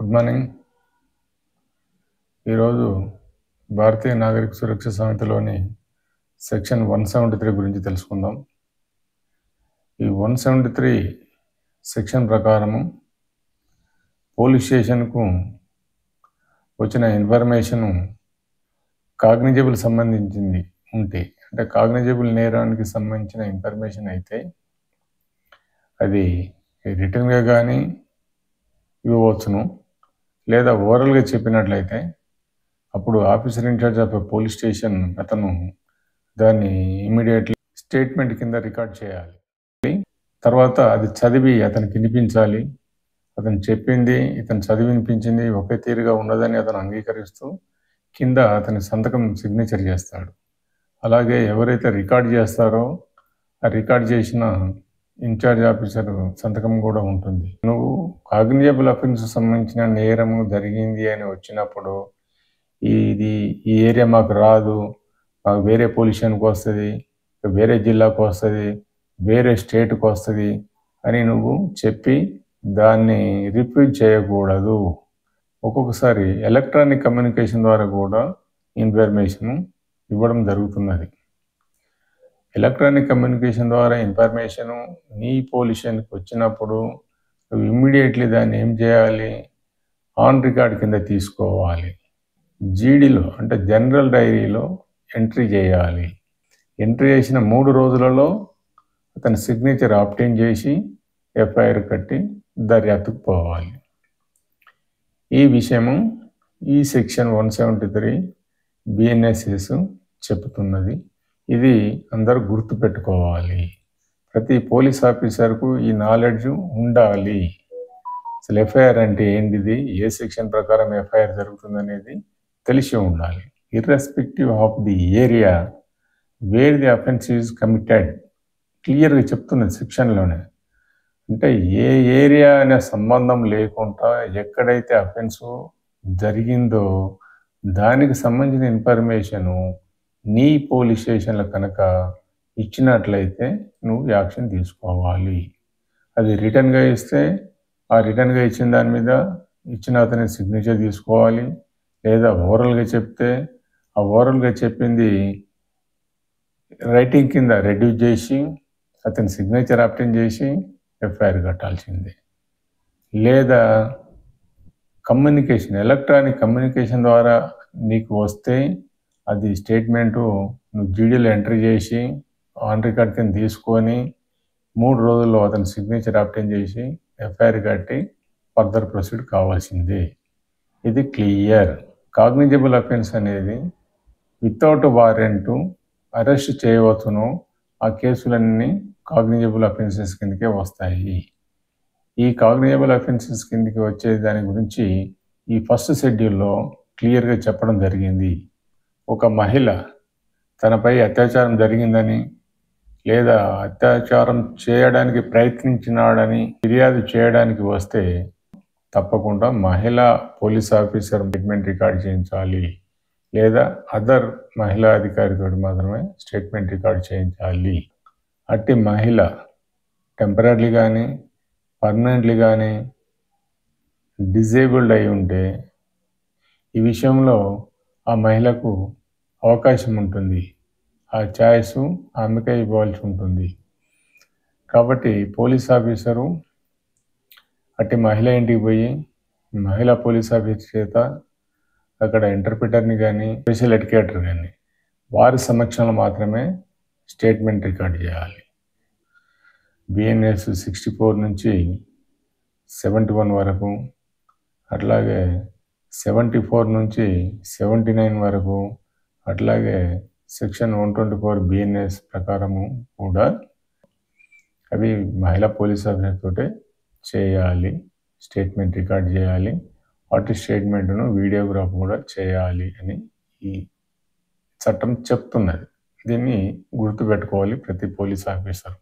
Good morning. ఈరోజు భారతీయ నాగరిక సురక్ష సంహితలోని section 173 గురించి తెలుసుకుందాం. ఈ 173 సెక్షన్ ప్రకారము పోలీస్ స్టేషన్కు వచ్చిన ఇన్ఫర్మేషను కాగ్నిజబుల్ సంబంధించింది ఉంటే, అంటే కాగ్నిజబుల్ నేరానికి సంబంధించిన ఇన్ఫర్మేషన్ అయితే అది రిటర్న్గా కానీ ఇవ్వవచ్చును, లేదా ఓరల్గా చెప్పినట్లయితే అప్పుడు officer in-charge of police station అతను దాన్ని ఇమ్మీడియట్లీ స్టేట్మెంట్ కింద రికార్డ్ చేయాలి. తర్వాత అది చదివి అతనికి వినిపించాలి. అతను చెప్పింది ఇతను చదివి వినిపించింది ఒకే తీరుగా ఉన్నదని అతను అంగీకరిస్తూ కింద అతని సంతకం సిగ్నేచర్ చేస్తాడు. అలాగే ఎవరైతే రికార్డ్ చేస్తారో ఆ రికార్డ్ చేసిన ఇన్ఛార్జ్ ఆఫీసర్ సంతకం కూడా ఉంటుంది. నువ్వు కాగ్నిజబుల్ అఫెన్స్ సంబంధించిన నేరము జరిగింది అని వచ్చినప్పుడు ఈ ఏరియా మాకు రాదు, మాకు వేరే పోలీస్ స్టేషన్కి వస్తుంది, వేరే జిల్లాకు వస్తుంది, వేరే స్టేట్కి వస్తుంది అని నువ్వు చెప్పి దాన్ని రిపీట్ చేయకూడదు. ఒక్కొక్కసారి ఎలక్ట్రానిక్ కమ్యూనికేషన్ ద్వారా కూడా ఇన్ఫర్మేషన్ ఇవ్వడం జరుగుతున్నది. ఎలక్ట్రానిక్ కమ్యూనికేషన్ ద్వారా ఇన్ఫర్మేషను నీ పోలీస్ స్టేషన్కి వచ్చినప్పుడు నువ్వు ఇమ్మీడియట్లీ దాన్ని ఏం చేయాలి, ఆన్ రికార్డ్ కింద తీసుకోవాలి. జీడీలో అంటే జనరల్ డైరీలో ఎంట్రీ చేయాలి. ఎంట్రీ చేసిన 3 రోజులలో అతని సిగ్నేచర్ ఆబ్టైన్ చేసి ఎఫ్ఐఆర్ కట్టి దర్యాప్తుకు పోవాలి. ఈ విషయము ఈ సెక్షన్ 173 బిఎన్ఎస్ఎస్ చెప్తున్నది. ఇది అందరూ గుర్తుపెట్టుకోవాలి. ప్రతి పోలీస్ ఆఫీసర్కు ఈ నాలెడ్జ్ ఉండాలి. అసలు ఎఫ్ఐఆర్ అంటే ఏంటిది, ఏ సెక్షన్ ప్రకారం ఎఫ్ఐఆర్ జరుగుతుందనేది తెలిసి ఉండాలి. Irrespective of the area where the offence is committed క్లియర్గా చెప్తున్నది సెక్షన్లోనే. అంటే ఏ ఏరియా అనే సంబంధం లేకుండా ఎక్కడైతే అఫెన్స్ జరిగిందో దానికి సంబంధించిన ఇన్ఫర్మేషను నీ పోలీస్ స్టేషన్లో కనుక ఇచ్చినట్లయితే నువ్వు యాక్షన్ తీసుకోవాలి. అది రిటర్న్గా ఇస్తే ఆ రిటర్న్గా ఇచ్చిన దాని మీద ఇచ్చిన అతని సిగ్నేచర్ తీసుకోవాలి, లేదా ఓరల్గా చెప్తే ఆ ఓరల్గా చెప్పింది రైటింగ్ కింద రెడ్యూస్ చేసి అతని సిగ్నేచర్ ఆబ్టైన్ చేసి ఎఫ్ఐఆర్ కట్టాల్సిందే. లేదా కమ్యూనికేషన్ ఎలక్ట్రానిక్ కమ్యూనికేషన్ ద్వారా నీకు వస్తే అది స్టేట్మెంటు నువ్వు జీడీలో ఎంట్రీ చేసి ఆన్ రికార్డ్ కింద తీసుకొని 3 రోజుల్లో అతని సిగ్నేచర్ ఆబ్టైన్ చేసి ఎఫ్ఐఆర్ కట్టి ఫర్దర్ ప్రొసీడ్ కావాల్సిందే. ఇది క్లియర్. కాగ్నిజబుల్ అఫెన్స్ అనేది వితౌట్ వారెంటు అరెస్ట్ చేయవచ్చును. ఆ కేసులన్నీ కాగ్నిజబుల్ అఫెన్సెస్ కిందకే వస్తాయి. ఈ కాగ్నిజబుల్ అఫెన్సెస్ కిందకి వచ్చే దాని గురించి ఈ ఫస్ట్ షెడ్యూల్లో క్లియర్గా చెప్పడం జరిగింది. ఒక మహిళ తనపై అత్యాచారం జరిగిందని లేదా అత్యాచారం చేయడానికి ప్రయత్నించినాడని ఫిర్యాదు చేయడానికి వస్తే తప్పకుండా మహిళా పోలీస్ ఆఫీసర్ స్టేట్మెంట్ రికార్డ్ చేయించాలి, లేదా అదర్ మహిళా అధికారితో మాత్రమే స్టేట్మెంట్ రికార్డ్ చేయించాలి. అట్టి మహిళ టెంపరీ కానీ పర్మనెంట్లీ కానీ డిజేబుల్డ్ అయి ఉంటే ఈ విషయంలో ఆ మహిళకు అవకాశం ఉంటుంది, ఆ ఛాయిస్ ఆమెకే ఇవ్వాల్సి ఉంటుంది. కాబట్టి పోలీస్ ఆఫీసరు అట్టి మహిళ ఇంటికి పోయి మహిళా పోలీస్ ఆఫీసర్ చేత అక్కడ ఇంటర్ప్రిటర్ని కానీ స్పెషల్ ఎడ్యుకేటర్ కానీ వారి సమక్షంలో మాత్రమే స్టేట్మెంట్ రికార్డ్ చేయాలి. బిఎన్ఎస్ 64 నుంచి 71 వరకు, అట్లాగే 74 నుంచి 79 వరకు, అట్లాగే సెక్షన్ 124 బిఎన్ఎస్ ప్రకారము కూడా అవి మహిళా పోలీస్ ఆఫీసర్ తోటే చేయాలి. స్టేట్మెంట్ రికార్డ్ చేయాలి, వాటి స్టేట్మెంట్ను వీడియోగ్రాఫ్ కూడా చేయాలి అని ఈ చట్టం చెప్తున్నది. దీన్ని గుర్తుపెట్టుకోవాలి ప్రతి పోలీస్ ఆఫీసర్.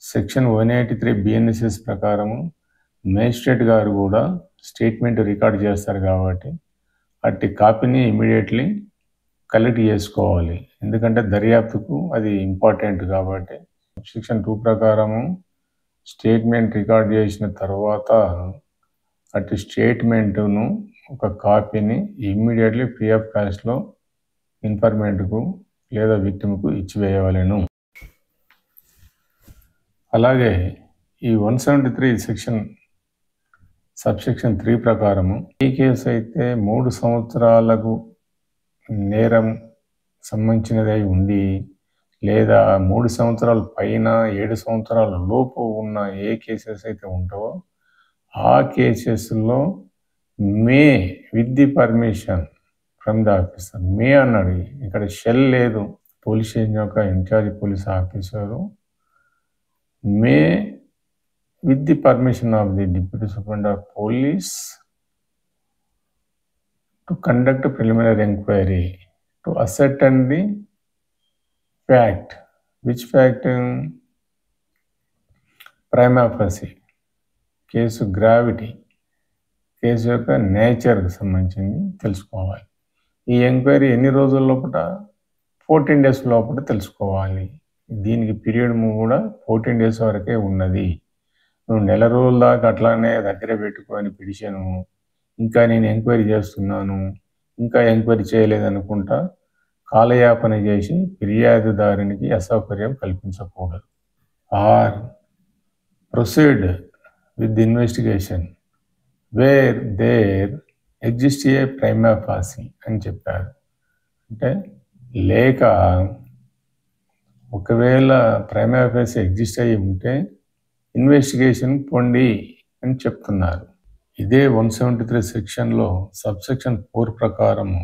సెక్షన్ 183 బిఎన్ఎస్ఎస్ ప్రకారము మేజిస్ట్రేట్ గారు కూడా స్టేట్మెంట్ రికార్డ్ చేస్తారు కాబట్టి అట్టి కాపీని ఇమీడియట్లీ కలెక్ట్ చేసుకోవాలి. ఎందుకంటే దర్యాప్తుకు అది ఇంపార్టెంట్ కాబట్టి. సెక్షన్ 2 ప్రకారము స్టేట్మెంట్ రికార్డ్ చేసిన తర్వాత అటు స్టేట్మెంటును ఒక కాపీని ఇమ్మీడియట్లీ ఫ్రీ ఆఫ్ కాస్ట్లో ఇన్ఫర్మేట్కు లేదా విక్టిమ్కు ఇచ్చివేయవలెను. అలాగే ఈ 173 సబ్సెక్షన్ 3 ప్రకారము ఈ కేసు అయితే 3 సంవత్సరాలకు నేరం సంబంధించినదై ఉండి లేదా 3 సంవత్సరాల పైన 7 సంవత్సరాల లోపు ఉన్న ఏ కేసెస్ అయితే ఉంటావో ఆ కేసెస్లో may with the permission from the officer. May అన్నాడు, ఇక్కడ షెల్ లేదు. పోలీస్ స్టేషన్ యొక్క in charge police officer may with the permission of the Deputy Superintendent of Police to conduct a preliminary inquiry to ascertain the fact. Which fact? Prima facie. Case gravity, case యొక్క నేచర్కి సంబంధించింది తెలుసుకోవాలి. ఈ enquiry ఎన్ని రోజుల లోపల? 14 days లోపల తెలుసుకోవాలి. దీనికి పీరియడ్ కూడా 14 days వరకే ఉన్నది. నువ్వు నెల రోజుల దాకా అట్లానే దగ్గర పెట్టుకొని పిటిషను, ఇంకా నేను ఎంక్వైరీ చేస్తున్నాను, ఇంకా ఎంక్వైరీ చేయలేదనుకుంటా కాలయాపన చేసి ఫిర్యాదుదారునికి అసౌకర్యం కల్పించకూడదు. Or proceed with the investigation where there exist a prima facie అని చెప్పారు. అంటే లేక ఒకవేళ ప్రైమా ఫాసీ ఎగ్జిస్ట్ అయ్యి ఉంటే ఇన్వెస్టిగేషన్ పొండి అని చెప్తున్నారు. ఇదే 173 సెక్షన్లో సబ్సెక్షన్ 4 ప్రకారము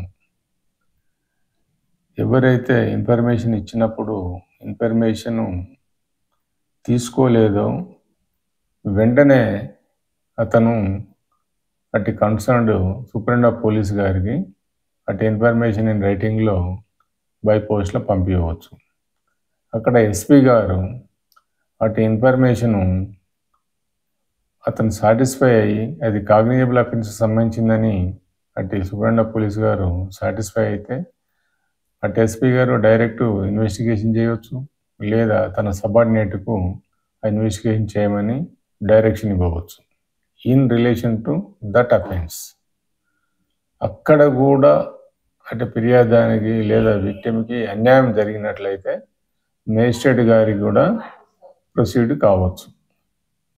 ఎవరైతే ఇన్ఫర్మేషన్ ఇచ్చినప్పుడు ఇన్ఫర్మేషను తీసుకోలేదో వెంటనే అతను అటు కన్సర్న్డ్ సూపరింటెండెంట్ ఆఫ్ పోలీస్ గారికి అటు ఇన్ఫర్మేషన్ ఇన్ రైటింగ్లో బై పోస్ట్లో పంపించవచ్చు. అక్కడ ఎస్పీ గారు అటు ఇన్ఫర్మేషను అతను సాటిస్ఫై అయ్యి అది కాగ్నిజబుల్ అఫెన్స్కి సంబంధించిందని అటు సూపరింటెండెంట్ ఆఫ్ పోలీస్ గారు సాటిస్ఫై అయితే అటు ఎస్పీ గారు డైరెక్ట్ ఇన్వెస్టిగేషన్ చేయవచ్చు, లేదా తన సబార్డినేట్కు ఇన్వెస్టిగేషన్ చేయమని డైరెక్షన్ ఇవ్వవచ్చు in relation to that offence. అక్కడ కూడా అటు ఫిర్యాదానికి లేదా విక్టిమ్కి అన్యాయం జరిగినట్లయితే మేజిస్ట్రేట్ గారికి కూడా ప్రొసీడ్ కావచ్చు.